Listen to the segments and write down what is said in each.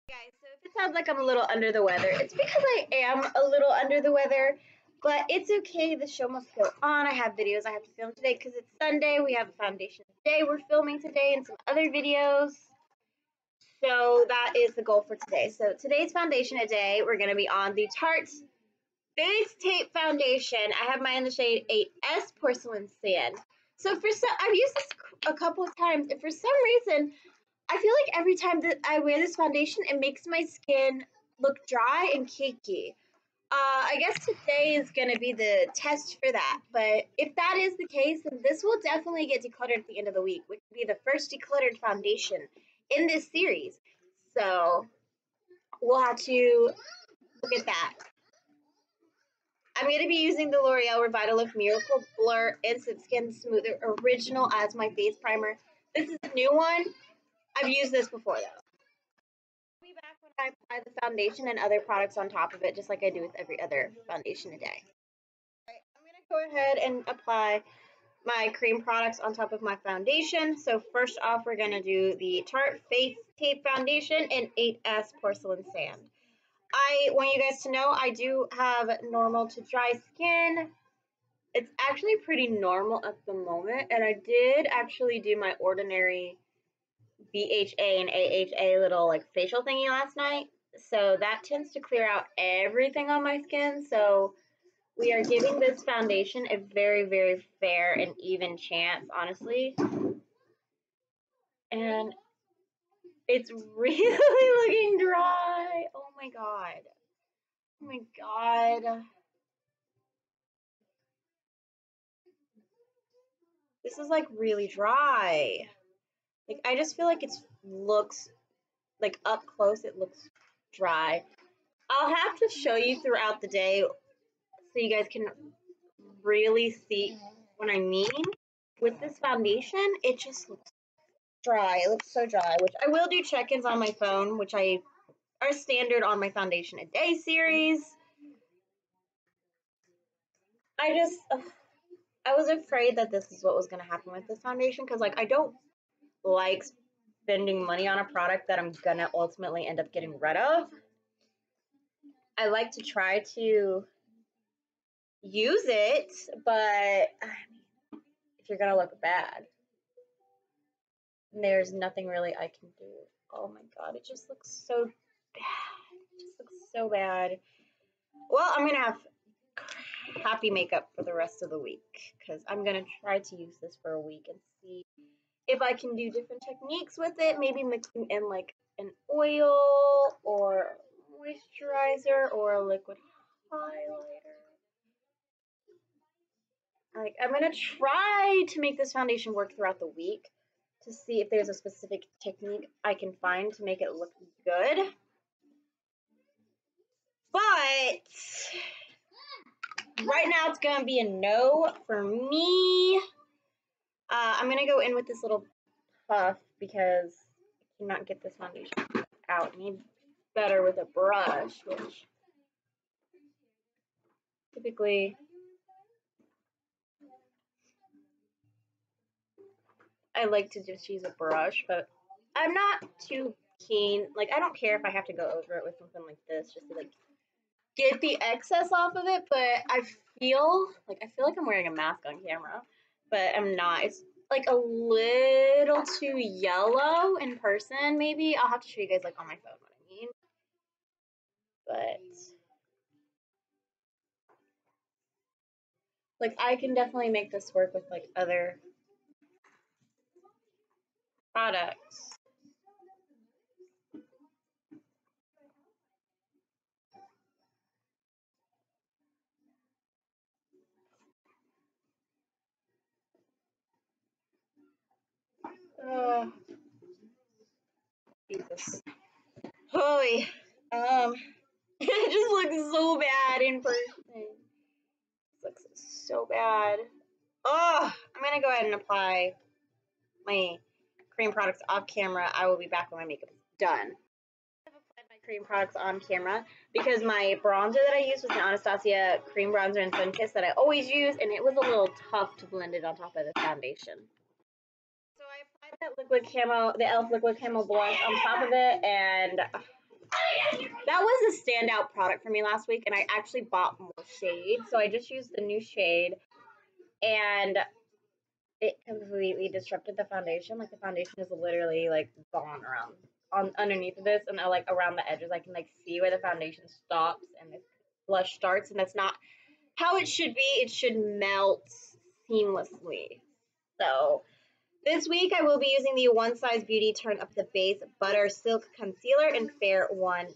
Guys, so if it sounds like I'm a little under the weather, it's because I am a little under the weather, but it's okay. The show must go on. I have videos I have to film today because it's Sunday. We have a foundation day we're filming today and some other videos. So that is the goal for today. So today's foundation day, we're going to be on the Tarte Base Tape Foundation. I have mine in the shade 8S Porcelain Sand. So I've used this a couple of times, and for some reason, I feel like every time that I wear this foundation, it makes my skin look dry and cakey. I guess today is going to be the test for that. But if that is the case, then this will definitely get decluttered at the end of the week, which will be the first decluttered foundation in this series. So we'll have to look at that. I'm going to be using the L'Oreal Revitalook Miracle Blur Instant Skin Smoother Original as my face primer. This is a new one. I've used this before though. I'll be back when I apply the foundation and other products on top of it, just like I do with every other foundation a day. Alright, I'm going to go ahead and apply my cream products on top of my foundation. So first off, we're going to do the Tarte Face Tape Foundation in 8S Porcelain Sand. I want you guys to know I do have normal to dry skin. It's actually pretty normal at the moment, and I did actually do my ordinary BHA and AHA little like facial thingy last night, so that tends to clear out everything on my skin. So we are giving this foundation a very, very fair and even chance, honestly, and it's really looking dry. Oh my god, oh my god, this is like really dry. Like, I just feel like it looks like up close it looks dry. I'll have to show you throughout the day so you guys can really see what I mean. With this foundation, it just looks dry. It looks so dry, which I will do check-ins on my phone, which are standard on my foundation a day series. I was afraid that this is what was going to happen with this foundation because, like, I don't like spending money on a product that I'm going to ultimately end up getting rid of. I like to try to use it, but I mean, if you're gonna look bad, there's nothing really I can do. Oh my god, it just looks so bad. It just looks so bad. Well, I'm gonna have happy makeup for the rest of the week because I'm gonna try to use this for a week and see if I can do different techniques with it. Maybe mixing in like an oil or moisturizer or a liquid highlighter. Like, I'm gonna try to make this foundation work throughout the week to see if there's a specific technique I can find to make it look good. But right now it's gonna be a no for me. I'm gonna go in with this little puff because I cannot get this foundation out. I need better with a brush, which typically I like to just use a brush, but I'm not too keen. Like, I don't care if I have to go over it with something like this just to like get the excess off of it, but I feel like I'm wearing a mask on camera, but I'm not. It's like a little too yellow in person, maybe. I'll have to show you guys like on my phone what I mean. But like I can definitely make this work with like other products. Jesus. Holy. It just looks so bad in person. It looks so bad. Oh, I'm gonna go ahead and apply my cream products off camera. I will be back when my makeup is done. I've applied my cream products on camera because my bronzer that I used was an Anastasia cream bronzer and sun kiss that I always use, and it was a little tough to blend it on top of the foundation. So I applied that liquid camo, the e.l.f. liquid camo blush on top of it, and That was a standout product for me last week, and I actually bought more shade. So I just used the new shade, and it completely disrupted the foundation. Like the foundation is literally like gone around on underneath of this, and like around the edges, I can like see where the foundation stops and the blush starts, and that's not how it should be. It should melt seamlessly. So this week I will be using the One Size Beauty Turn Up the Base Butter Silk Concealer in Fair 1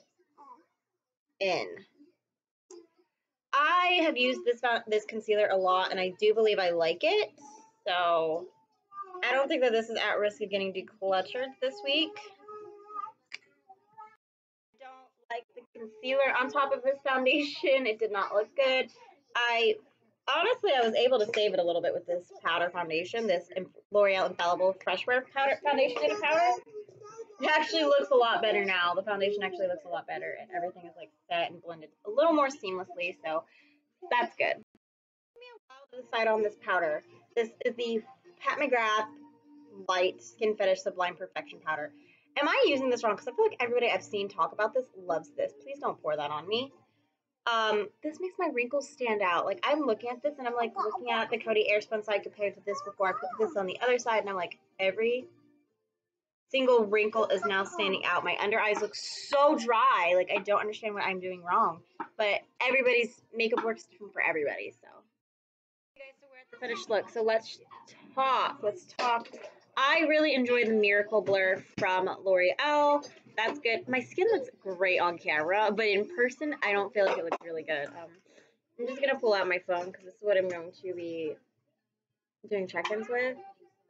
In. I have used this concealer a lot, and I do believe I like it. So I don't think that this is at risk of getting decluttered this week. I don't like the concealer on top of this foundation. It did not look good. I was able to save it a little bit with this powder foundation, this L'Oreal Infallible Fresh Wear powder foundation in a powder. It actually looks a lot better now. The foundation actually looks a lot better, and everything is like set and blended a little more seamlessly, so that's good. Give me a while to decide on this powder. This is the Pat McGrath Light Skin Fetish Sublime Perfection Powder. Am I using this wrong? Because I feel like everybody I've seen talk about this loves this. Please don't pour that on me. This makes my wrinkles stand out. Like, I'm looking at this, and I'm like looking at the Coty Airspun side compared to this before I put this on the other side, and I'm like, every single wrinkle is now standing out. My under eyes look so dry. Like, I don't understand what I'm doing wrong. But everybody's makeup works different for everybody, so. Okay, guys, so we're at the finished look. So let's talk. I really enjoy the Miracle Blur from L'Oreal. That's good. My skin looks great on camera, but in person, I don't feel like it looks really good. I'm just going to pull out my phone because this is what I'm going to be doing check-ins with.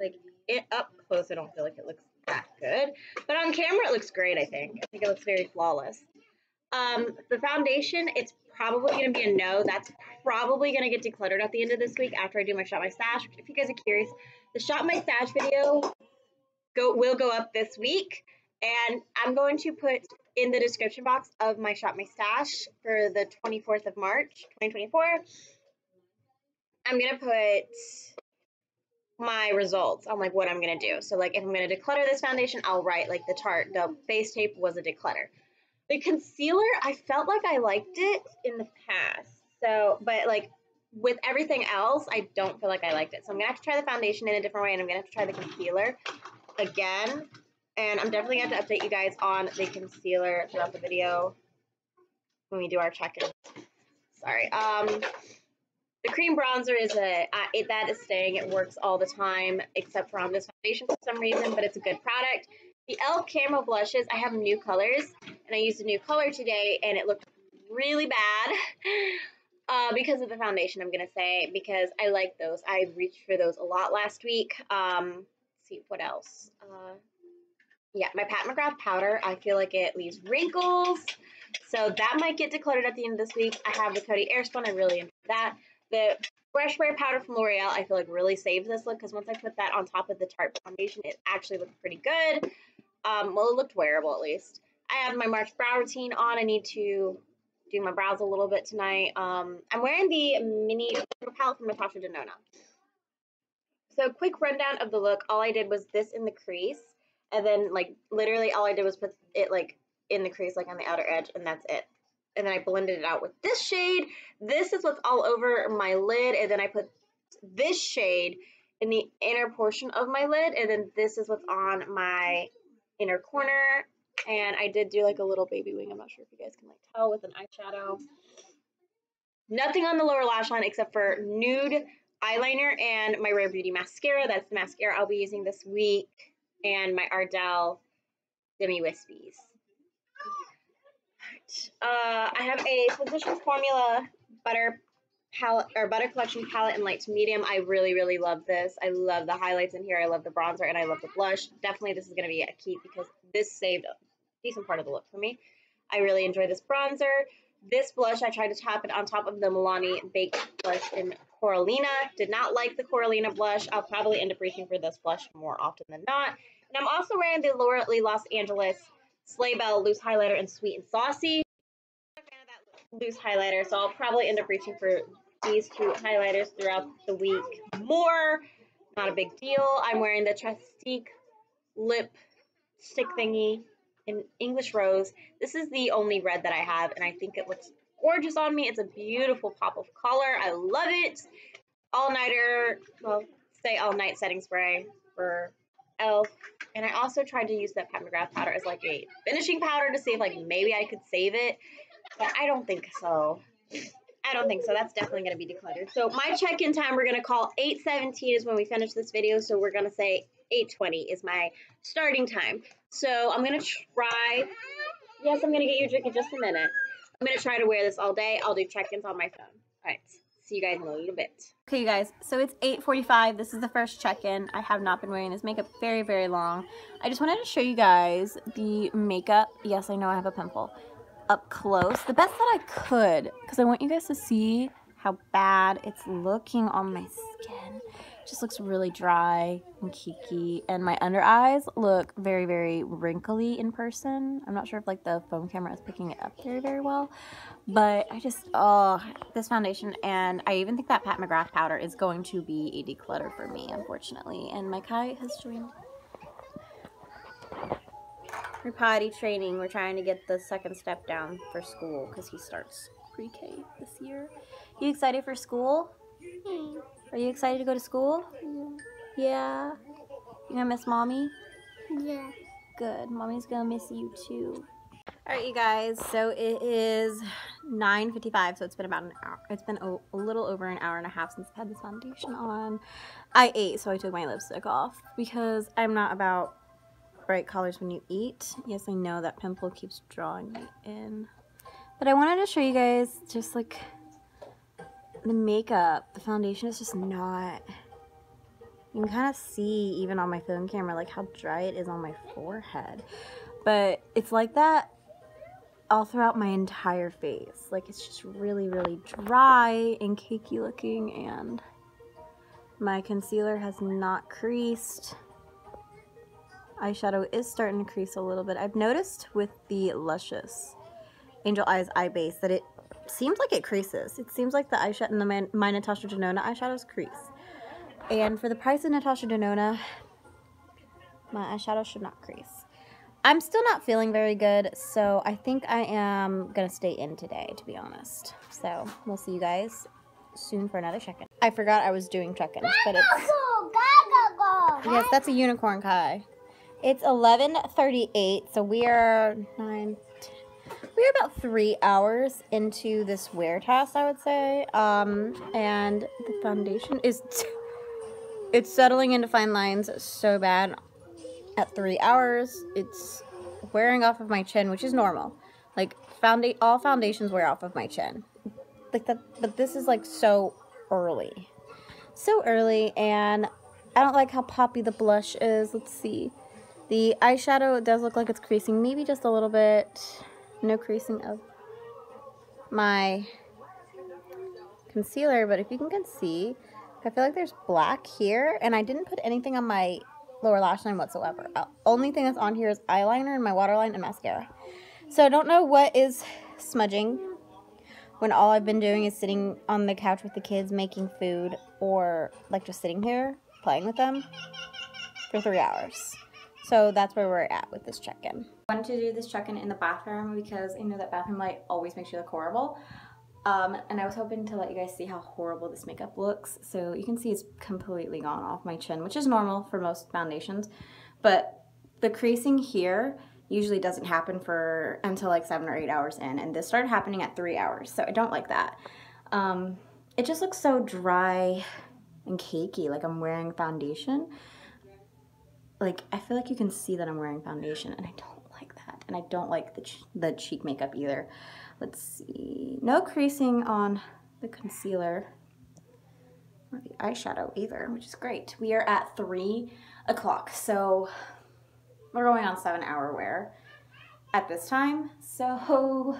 Like, it up close, I don't feel like it looks that good. But on camera, it looks great, I think. I think it looks very flawless. The foundation, it's probably going to be a no. That's probably going to get decluttered at the end of this week after I do my Shop My Stash. If you guys are curious, the Shop My Stash video will go up this week. And I'm going to put in the description box of my Shop My Stash for the 24th of March, 2024. I'm going to put my results on like what I'm going to do. So like if I'm going to declutter this foundation, I'll write like the Tarte, the base tape was a declutter. The concealer, I felt like I liked it in the past. So, but like with everything else, I don't feel like I liked it. So I'm going to have to try the foundation in a different way, and I'm going to have to try the concealer again. And I'm definitely going to have to update you guys on the concealer throughout the video when we do our check-in. Sorry. The cream bronzer is that is staying. It works all the time, except for on this foundation for some reason, but it's a good product. The e.l.f. Camo blushes, I have new colors, and I used a new color today, and it looked really bad because of the foundation, I'm going to say, because I like those. I reached for those a lot last week. Let's see, what else? Yeah, my Pat McGrath powder, I feel like it leaves wrinkles, so that might get decluttered at the end of this week. I have the Coty Airspun, I really enjoy that. The Fresh Wear powder from L'Oreal, I feel like really saves this look, because once I put that on top of the Tarte foundation, it actually looked pretty good. Well, it looked wearable at least. I have my March brow routine on. I need to do my brows a little bit tonight. I'm wearing the mini palette from Natasha Denona. So quick rundown of the look. All I did was this in the crease, and then like literally all I did was put it like in the crease, like on the outer edge, and that's it. And then I blended it out with this shade. This is what's all over my lid, and then I put this shade in the inner portion of my lid, and then this is what's on my inner corner. And I did do like a little baby wing. I'm not sure if you guys can like tell, with an eyeshadow. Nothing on the lower lash line except for nude eyeliner and my Rare Beauty mascara. That's the mascara I'll be using this week, and my Ardell Demi Wispies. I have a Physicians Formula Butter palette, or Butter Collection palette in light to medium. I really, really love this. I love the highlights in here. I love the bronzer, and I love the blush. Definitely this is going to be a keep because this saved a decent part of the look for me. I really enjoy this bronzer. This blush, I tried to tap it on top of the Milani Baked Blush in Coralina. Did not like the Coralina blush. I'll probably end up reaching for this blush more often than not. And I'm also wearing the Laura Lee Los Angeles Sleigh Bell Loose Highlighter in Sweet and Saucy. I'm a fan of that loose highlighter, so I'll probably end up reaching for these two highlighters throughout the week more. Not a big deal. I'm wearing the Trestique lip stick thingy. in English Rose. This is the only red that I have, and I think it looks gorgeous on me. It's a beautiful pop of color. I love it. All-nighter, well, say all-night setting spray for e.l.f. And I also tried to use that Pat McGrath powder as like a finishing powder to see if like maybe I could save it, but I don't think so. I don't think so. That's definitely going to be decluttered. So my check-in time, we're going to call 8:17 is when we finish this video. So we're going to say 8:20 is my starting time. So I'm going to try. Yes, I'm going to get you a drink in just a minute. I'm going to try to wear this all day. I'll do check-ins on my phone. All right. See you guys in a little bit. Okay, you guys, so it's 8:45. This is the first check-in. I have not been wearing this makeup very, very long. I just wanted to show you guys the makeup. Yes, I know I have a pimple. Up close, the best that I could, because I want you guys to see how bad it's looking on my skin. It just looks really dry and cakey, and my under eyes look very, very wrinkly in person. I'm not sure if like the phone camera is picking it up very, very well, but I just, oh, this foundation, and I even think that Pat McGrath powder is going to be a declutter for me, unfortunately. And my Kai has joined. We're potty training. We're trying to get the second step down for school because he starts pre-K this year. You excited for school? Are you excited to go to school? Yeah. You gonna miss mommy? Yeah. Good. Mommy's gonna miss you too. Alright, you guys. So it is 9:55, so it's been about an hour. It's been a little over an hour and a half since I've had this foundation on. I ate, so I took my lipstick off because I'm not about bright colors when you eat. Yes, I know that pimple keeps drawing me in, but I wanted to show you guys just like the makeup. The foundation is just not, you can kind of see even on my phone camera like how dry it is on my forehead, but it's like that all throughout my entire face. Like it's just really, really dry and cakey looking, and my concealer has not creased. Eyeshadow is starting to crease a little bit. I've noticed with the Luscious Angel Eyes eye base that it seems like it creases. It seems like the eyeshadow in my Natasha Denona eyeshadows crease. And for the price of Natasha Denona, my eyeshadow should not crease. I'm still not feeling very good, so I think I am going to stay in today, to be honest. So we'll see you guys soon for another check-in. I forgot I was doing check-ins, but it's... Yes, that's a unicorn, Kai. It's 11:38, so we are we're about 3 hours into this wear test, I would say. And the foundation is it's settling into fine lines so bad. At 3 hours, it's wearing off of my chin, which is normal. Like all foundations wear off of my chin, like that. But this is like so early, and I don't like how poppy the blush is. Let's see. The eyeshadow does look like it's creasing, maybe just a little bit. No creasing of my concealer, but if you can see, I feel like there's black here, and I didn't put anything on my lower lash line whatsoever. Only thing that's on here is eyeliner and my waterline and mascara. So I don't know what is smudging when all I've been doing is sitting on the couch with the kids making food, or like just sitting here playing with them for 3 hours. So that's where we're at with this check-in. I wanted to do this check-in in the bathroom because I know that bathroom light always makes you look horrible. And I was hoping to let you guys see how horrible this makeup looks. So you can see it's completely gone off my chin, which is normal for most foundations. But the creasing here usually doesn't happen until like 7 or 8 hours in. And this started happening at 3 hours. So I don't like that. It just looks so dry and cakey, like I'm wearing foundation. Like, I feel like you can see that I'm wearing foundation, and I don't like that. And I don't like the cheek makeup either. Let's see. No creasing on the concealer or the eyeshadow either, which is great. We are at 3 o'clock, so we're going on 7-hour wear at this time. So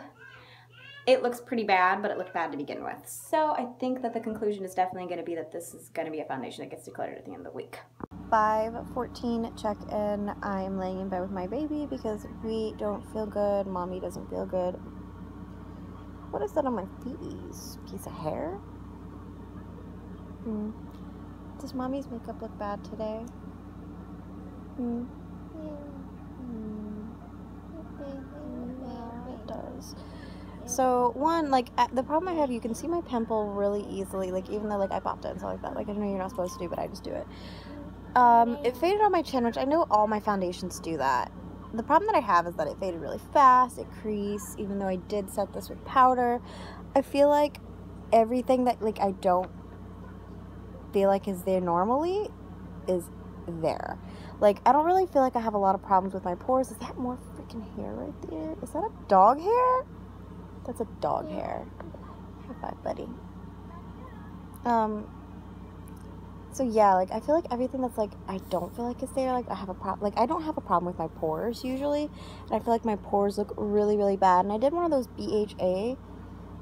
it looks pretty bad, but it looked bad to begin with. So I think that the conclusion is definitely going to be that this is going to be a foundation that gets decluttered at the end of the week. 5:14 check-in. I am laying in bed with my baby because we don't feel good. Mommy doesn't feel good. What is that on my face? Piece of hair? Does mommy's makeup look bad today? So one, like, the problem I have, you can see my pimple really easily, like, even though, like, I popped it and stuff like that. Like, I know you're not supposed to do, but I just do it. It faded on my chin, which I know all my foundations do that. The problem that I have is that it faded really fast, it creased, even though I did set this with powder. I feel like everything that, like, I don't feel like is there normally is there. Like, I don't really feel like I have a lot of problems with my pores. Is that more freaking hair right there? Is that a dog hair? That's a dog hair. High five, buddy. So yeah, like, I feel like everything that's, like, I don't feel like is there, like, I have a problem, like, I don't have a problem with my pores usually, and I feel like my pores look really, really bad, and I did one of those BHA,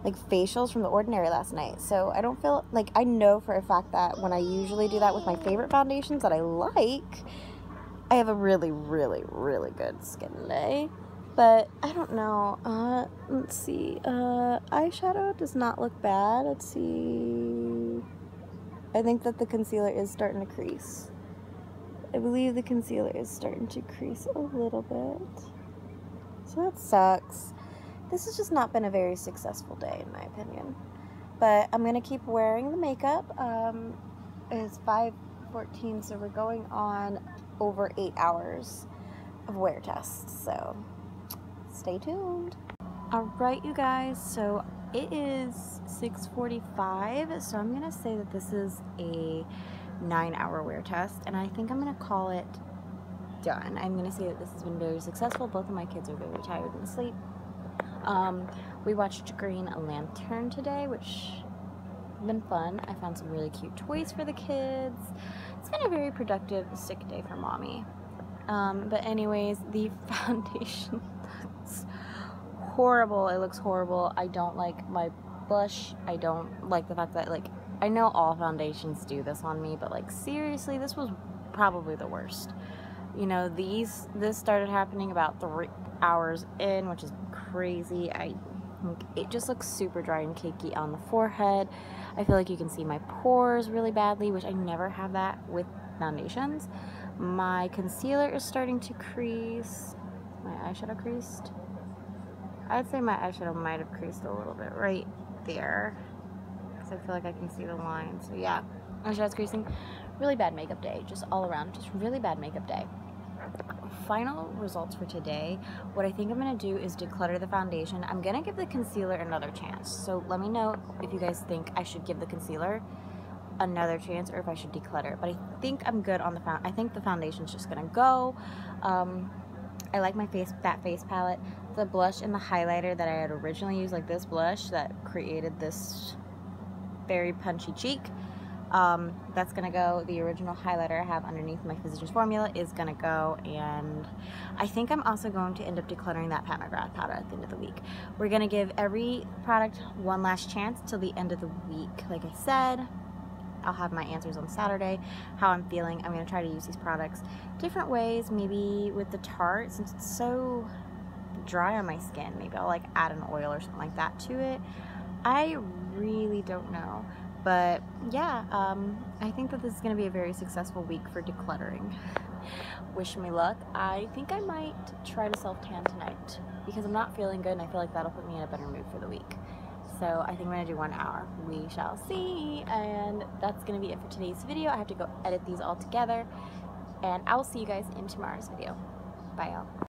like, facials from The Ordinary last night, so I don't feel, like, I know for a fact that when I usually do that with my favorite foundations that I like, I have a really, really, really good skin day. But I don't know. Let's see. Eyeshadow does not look bad. Let's see. I think that the concealer is starting to crease. I believe the concealer is starting to crease a little bit. So that sucks. This has just not been a very successful day, in my opinion. But I'm going to keep wearing the makeup. It's 5:14, so we're going on over 8 hours of wear tests. So stay tuned. Alright, you guys, so it is 6:45, so I'm gonna say that this is a 9-hour wear test, and I think I'm gonna call it done. I'm gonna say that this has been very successful. Both of my kids are very tired and asleep. We watched Green Lantern today, which has been fun. I found some really cute toys for the kids. It's been a very productive, sick day for mommy. But anyways, the foundation looks horrible. It looks horrible. I don't like my blush. I don't like the fact that, like, I know all foundations do this on me, but, like, seriously, this was probably the worst. You know, this started happening about 3 hours in, which is crazy. It just looks super dry and cakey on the forehead. I feel like you can see my pores really badly, which I never have that with foundations. My concealer is starting to crease. My eyeshadow creased. I'd say my eyeshadow might have creased a little bit right there, because I feel like I can see the line. So yeah, eyeshadow's creasing. Really bad makeup day, just all around, just really bad makeup day. Final results for today. What I think I'm going to do is declutter the foundation. I'm going to give the concealer another chance. So let me know if you guys think I should give the concealer another chance or if I should declutter. But I think I'm good on the I think the foundation's just going to go. I like my Fat Face palette. The blush and the highlighter that I had originally used, like this blush that created this very punchy cheek, that's gonna go. The original highlighter I have underneath my Physicians Formula is gonna go, and I think I'm also going to end up decluttering that Pat McGrath powder at the end of the week. We're gonna give every product one last chance till the end of the week. Like I said, I'll have my answers on Saturday, how I'm feeling. I'm gonna try to use these products different ways, maybe with the Tarte, since it's so dry on my skin. Maybe I'll, like, add an oil or something like that to it. I really don't know. But yeah, I think that this is going to be a very successful week for decluttering. Wish me luck. I think I might try to self-tan tonight because I'm not feeling good, and I feel like that'll put me in a better mood for the week. So I think I'm going to do 1 hour. We shall see. And that's going to be it for today's video. I have to go edit these all together. And I will see you guys in tomorrow's video. Bye, y'all.